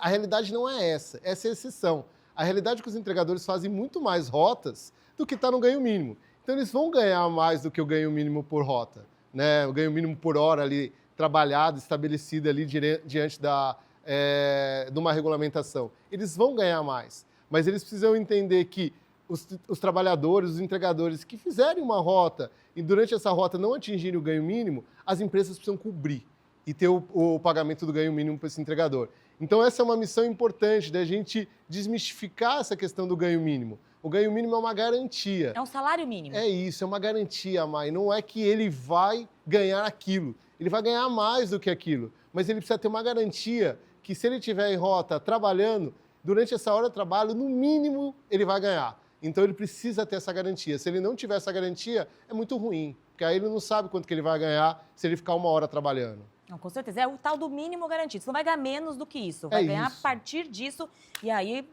A realidade não é essa é a exceção. A realidade é que os entregadores fazem muito mais rotas do que está no ganho mínimo. Então eles vão ganhar mais do que o ganho mínimo por rota, né? O ganho mínimo por hora ali, trabalhado, estabelecido ali diante de uma regulamentação. Eles vão ganhar mais, mas eles precisam entender que os trabalhadores, os entregadores que fizerem uma rota e durante essa rota não atingirem o ganho mínimo, as empresas precisam cobrir e ter o pagamento do ganho mínimo para esse entregador. Então essa é uma missão importante da gente desmistificar essa questão do ganho mínimo. O ganho mínimo é uma garantia. É um salário mínimo. É isso, é uma garantia, Mai. Não é que ele vai ganhar aquilo. Ele vai ganhar mais do que aquilo. Mas ele precisa ter uma garantia que se ele estiver em rota trabalhando, durante essa hora de trabalho, no mínimo, ele vai ganhar. Então ele precisa ter essa garantia. Se ele não tiver essa garantia, é muito ruim. Porque aí ele não sabe quanto que ele vai ganhar se ele ficar uma hora trabalhando. Não, com certeza. É o tal do mínimo garantido. Você não vai ganhar menos do que isso. Vai ganhar isso. A partir disso. E aí,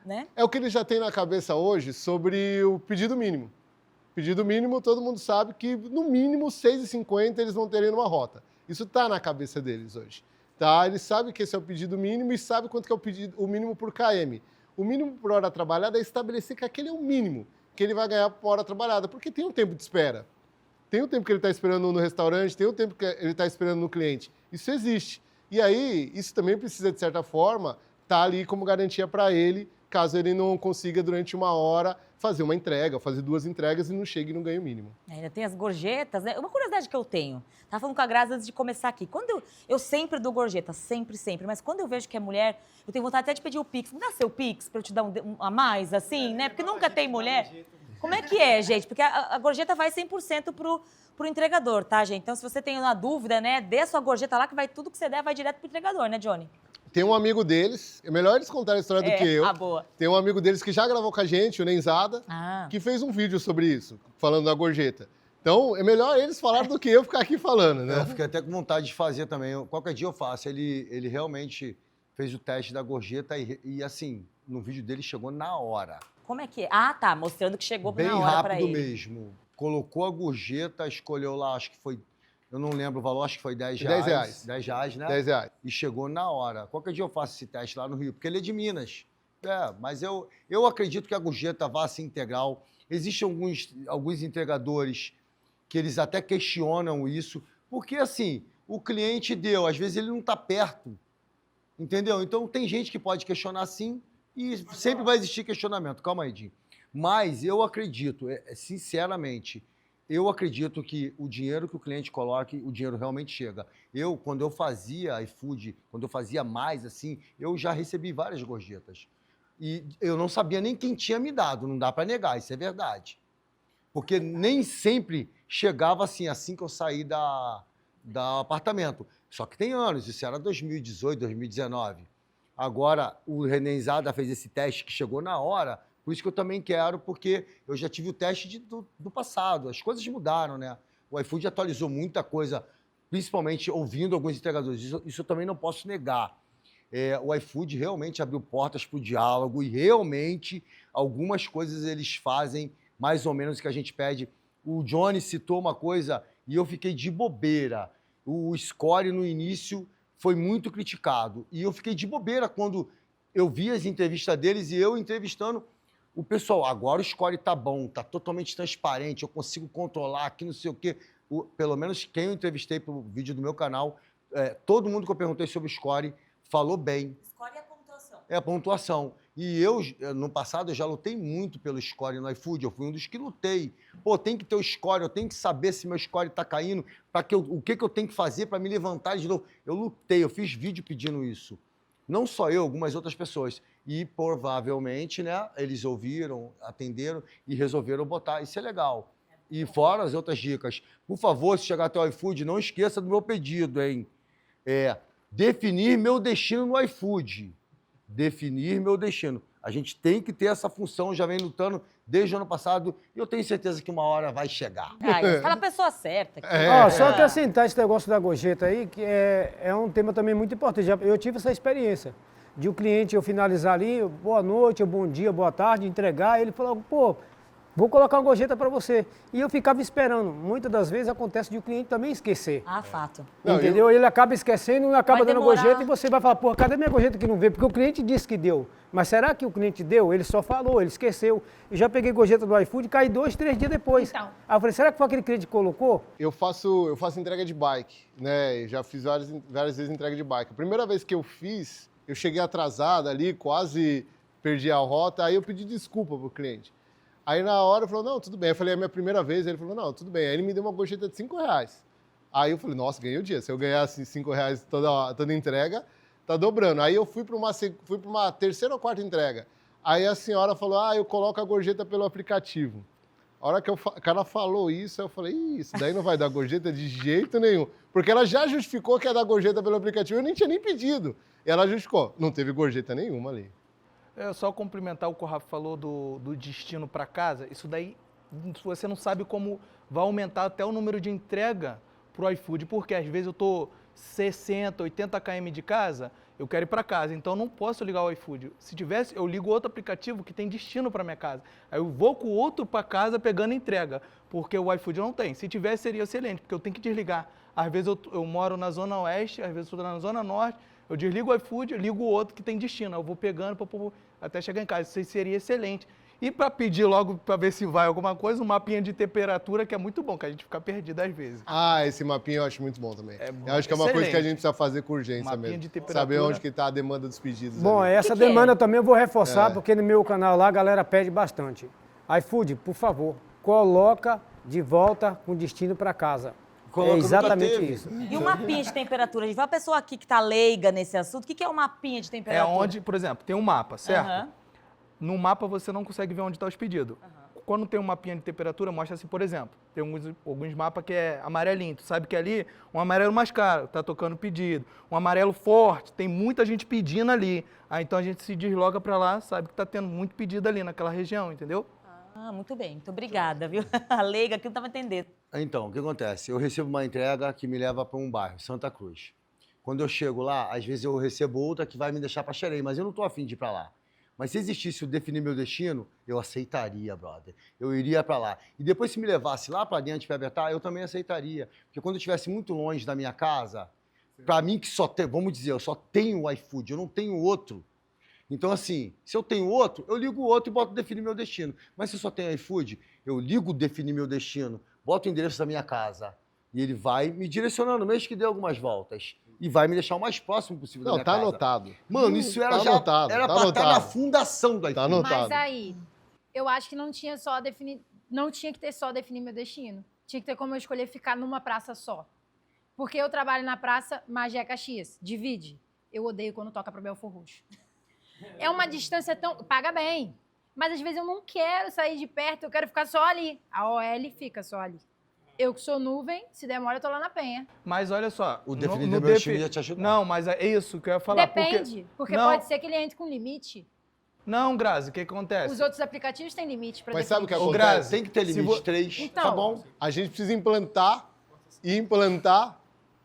né? É o que ele já tem na cabeça hoje sobre o pedido mínimo. Pedido mínimo, todo mundo sabe que no mínimo R$6,50 eles vão ter numa rota. Isso está na cabeça deles hoje. Tá? Eles sabem que esse é o pedido mínimo e sabem quanto que é o mínimo por KM. O mínimo por hora trabalhada é estabelecer que aquele é o mínimo que ele vai ganhar por hora trabalhada, porque tem um tempo de espera. Tem o tempo que ele está esperando no restaurante, tem o tempo que ele está esperando no cliente. Isso existe. E aí, isso também precisa, de certa forma, estar ali como garantia para ele, caso ele não consiga, durante uma hora, fazer uma entrega, fazer 2 entregas e não chegue no ganho mínimo. Ainda tem as gorjetas, né? Uma curiosidade que eu tenho. Estava falando com a Grazi antes de começar aqui. Quando eu sempre dou gorjeta, sempre, mas quando eu vejo que é mulher, eu tenho vontade até de pedir o Pix. Me dá seu Pix para eu te dar um a mais, assim, né? Porque nunca tem mulher. Como é que é, gente? Porque a gorjeta vai 100% pro entregador, tá, gente? Então, se você tem uma dúvida, né, dê a sua gorjeta lá, que vai tudo que você der vai direto pro entregador, né, Johnny? Tem um amigo deles, é melhor eles contarem a história do que eu. Boa. Tem um amigo deles que já gravou com a gente, o Nenzada, Ah. que fez um vídeo sobre isso, falando da gorjeta. Então, é melhor eles falarem do que eu ficar aqui falando, né? Eu fiquei até com vontade de fazer também. Qualquer dia eu faço. Ele realmente fez o teste da gorjeta e assim, no vídeo dele chegou na hora. Como é que é? Ah, tá. Mostrando que chegou Bem na hora pra rápido ele. mesmo. Colocou a gorjeta, escolheu lá, acho que foi, eu não lembro o valor, acho que foi 10 10 reais. reais. 10 reais, né? 10 reais. E chegou na hora. Qualquer dia eu faço esse teste lá no Rio, porque ele é de Minas. Mas eu acredito que a gorjeta vá ser integral. Existem alguns entregadores que eles até questionam isso, porque assim, o cliente deu, às vezes ele não está perto, entendeu? Então tem gente que pode questionar sim e sempre vai existir questionamento. Calma aí, Dinho. Mas eu acredito, sinceramente, eu acredito que o dinheiro que o cliente coloque, o dinheiro realmente chega. Quando eu fazia iFood, quando eu fazia mais assim, eu já recebi várias gorjetas. E eu não sabia nem quem tinha me dado, não dá para negar, isso é verdade. Porque nem sempre chegava assim que eu saí do apartamento. Só que tem anos, isso era 2018, 2019. Agora, o Renenzada fez esse teste que chegou na hora, por isso que eu também quero, porque eu já tive o teste do passado, as coisas mudaram, né? O iFood atualizou muita coisa, principalmente ouvindo alguns entregadores, isso eu também não posso negar. O iFood realmente abriu portas para o diálogo e realmente algumas coisas eles fazem mais ou menos o que a gente pede. O Johnny citou uma coisa e eu fiquei de bobeira. O score no início foi muito criticado e eu fiquei de bobeira quando eu vi as entrevistas deles e eu entrevistando o pessoal. Agora o score tá bom, tá totalmente transparente, eu consigo controlar aqui, não sei o quê. Pelo menos quem eu entrevistei para o vídeo do meu canal, todo mundo que eu perguntei sobre o score falou bem. Score é a pontuação. É a pontuação. E no passado, eu já lutei muito pelo score no iFood. Eu fui um dos que lutei. Pô, tem que ter o score, eu tenho que saber se meu score tá caindo, o que eu tenho que fazer para me levantar de novo. Eu lutei, eu fiz vídeo pedindo isso. Não só eu, algumas outras pessoas. E provavelmente, né, eles ouviram, atenderam e resolveram botar. Isso é legal. E fora as outras dicas. Por favor, se chegar até o iFood, não esqueça do meu pedido, hein? Definir meu destino no iFood. Definir meu destino. A gente tem que ter essa função, já vem lutando desde o ano passado e eu tenho certeza que uma hora vai chegar. Aquela pessoa certa. Só acrescentar esse negócio da gorjeta aí, que é um tema também muito importante. Eu tive essa experiência de o cliente eu finalizar ali, boa noite, bom dia, boa tarde, entregar, ele falou, pô, vou colocar uma gorjeta para você. E eu ficava esperando. Muitas das vezes acontece de o cliente também esquecer. Fato. Entendeu? Ele acaba esquecendo, acaba Vai dando demorar. gorjeta e você vai falar, pô, cadê minha gorjeta que não veio? Porque o cliente disse que deu. Mas será que o cliente deu? Ele só falou, ele esqueceu. Eu já peguei gorjeta do iFood e caí 2, 3 dias depois. Então. Aí eu falei, será que foi aquele cliente que colocou? Eu faço entrega de bike, né? Já fiz várias vezes entrega de bike. A primeira vez que eu fiz, eu cheguei atrasado ali, quase perdi a rota, aí eu pedi desculpa pro cliente. Aí na hora ele falou, não, tudo bem. Eu falei, é a minha primeira vez. Ele falou, não, tudo bem. Aí ele me deu uma gorjeta de R$5. Aí eu falei, nossa, ganhei o dia. Se eu ganhasse R$5 toda entrega, tá dobrando. Aí eu fui para uma terceira ou quarta entrega. Aí a senhora falou, eu coloco a gorjeta pelo aplicativo. A hora que o cara falou isso, eu falei, isso daí não vai dar gorjeta de jeito nenhum. Porque ela já justificou que ia dar gorjeta pelo aplicativo, eu nem tinha nem pedido. E ela justificou, não teve gorjeta nenhuma ali. Só complementar o que o Rafa falou do destino para casa, isso daí você não sabe como vai aumentar até o número de entrega para o iFood, porque às vezes eu estou 60, 80 km de casa, eu quero ir para casa, então eu não posso ligar o iFood. Se tivesse, eu ligo outro aplicativo que tem destino para minha casa. Aí eu vou com o outro para casa pegando entrega, porque o iFood não tem. Se tivesse, seria excelente, porque eu tenho que desligar. Às vezes eu moro na Zona Oeste, às vezes eu estou na Zona Norte, eu desligo o iFood, eu ligo o outro que tem destino. Eu vou pegando até chegar em casa. Isso aí seria excelente. E para pedir logo, para ver se vai alguma coisa, um mapinha de temperatura, que é muito bom, que a gente fica perdido às vezes. Esse mapinha eu acho muito bom também. Bom, eu acho que é uma coisa que a excelente. gente precisa fazer com urgência Mapinha mesmo. de temperatura. Saber onde que está a demanda dos pedidos. Bom, ali. essa Que demanda é? também eu vou reforçar, porque no meu canal lá a galera pede bastante. iFood, por favor, coloca de volta com destino para casa. Coloca É no que exatamente teve. isso. E o mapinha de temperatura? A gente vai uma pessoa aqui que tá leiga nesse assunto. O que é o mapinha de temperatura? É onde, por exemplo, tem um mapa, certo? Aham. No mapa você não consegue ver onde está os pedidos. quando tem um mapinha de temperatura, mostra assim, por exemplo, tem alguns mapas que é amarelinho, tu sabe que ali um amarelo mais caro, tá tocando pedido. Um amarelo forte, tem muita gente pedindo ali. Aí então a gente se desloca para lá, sabe que tá tendo muito pedido ali naquela região, entendeu? Ah, muito bem. Muito obrigada, viu? A leiga aqui não estava entendendo. Então, o que acontece? Eu recebo uma entrega que me leva para um bairro, Santa Cruz. Quando eu chego lá, às vezes eu recebo outra que vai me deixar para Xerém, mas eu não tô afim de ir para lá. Mas se existisse o definir meu destino, eu aceitaria, brother. Eu iria para lá. E depois, se me levasse lá para dentro para apertar, eu também aceitaria. Porque quando eu estivesse muito longe da minha casa, para mim que só tem, vamos dizer, eu só tenho o iFood, eu não tenho outro. Então, assim, se eu tenho outro, eu ligo o outro e boto definir meu destino. Mas se eu só tenho iFood, eu ligo definir meu destino, boto o endereço da minha casa e ele vai me direcionando, mesmo que dê algumas voltas. E vai me deixar o mais próximo possível da Não, minha tá casa. anotado. Mano, isso era Tá já... anotado, era tá pra estar na anotado. fundação do iFood. Tá anotado. Mas aí, eu acho que não tinha que ter só definir meu destino. Tinha que ter como eu escolher ficar numa praça só. Porque eu trabalho na praça Magé Caxias. Divide. Eu odeio quando toca pra Belfor Roxo. É uma distância tão... Paga bem. Mas às vezes eu não quero sair de perto, eu quero ficar só ali. A OL fica só ali. Eu que sou nuvem, se demora eu tô lá na Penha. Mas olha só... O definir meu destino ia te ajudar. Não, mas é isso que eu ia falar. Depende, porque Não. pode ser que ele entre com limite. Não, Grazi, o que acontece? Os outros aplicativos têm limite pra Mas sabe o que definir. Ô, acontece? Grazi, Tem que ter se limite, vo- 3, Então, tá bom? A gente precisa implantar,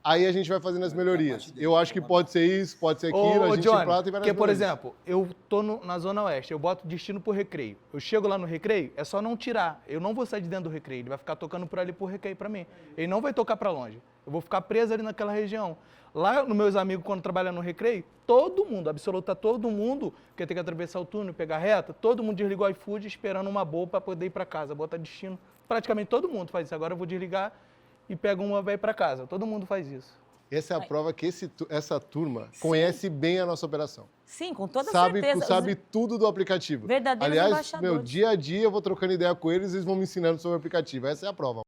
aí a gente vai fazendo as melhorias. Eu acho que pode ser isso, pode ser aquilo, a gente Johnny, implanta e vai nas porque, por melhorias. exemplo, eu tô na Zona Oeste, eu boto destino pro Recreio. Eu chego lá no Recreio, é só não tirar. Eu não vou sair de dentro do Recreio, ele vai ficar tocando por ali pro Recreio pra mim. Ele não vai tocar pra longe. Eu vou ficar preso ali naquela região. Lá, nos meus amigos, quando trabalham no Recreio, todo mundo, absoluta todo mundo, que tem que atravessar o túnel, pegar reta, todo mundo desligou o iFood esperando uma boa pra poder ir pra casa, botar destino. Praticamente todo mundo faz isso. Agora eu vou desligar e pego uma e vai pra casa. Todo mundo faz isso. Essa é a prova que essa turma conhece bem a nossa operação. Sim, com toda Sabe, certeza. sabe tudo do aplicativo. Verdadeiros Aliás, embaixadores. meu, dia a dia eu vou trocando ideia com eles e eles vão me ensinando sobre o aplicativo. Essa é a prova.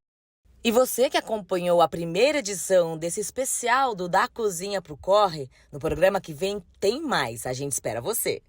E você que acompanhou a primeira edição desse especial do Da Cozinha pro Corre, no programa que vem tem mais. A gente espera você.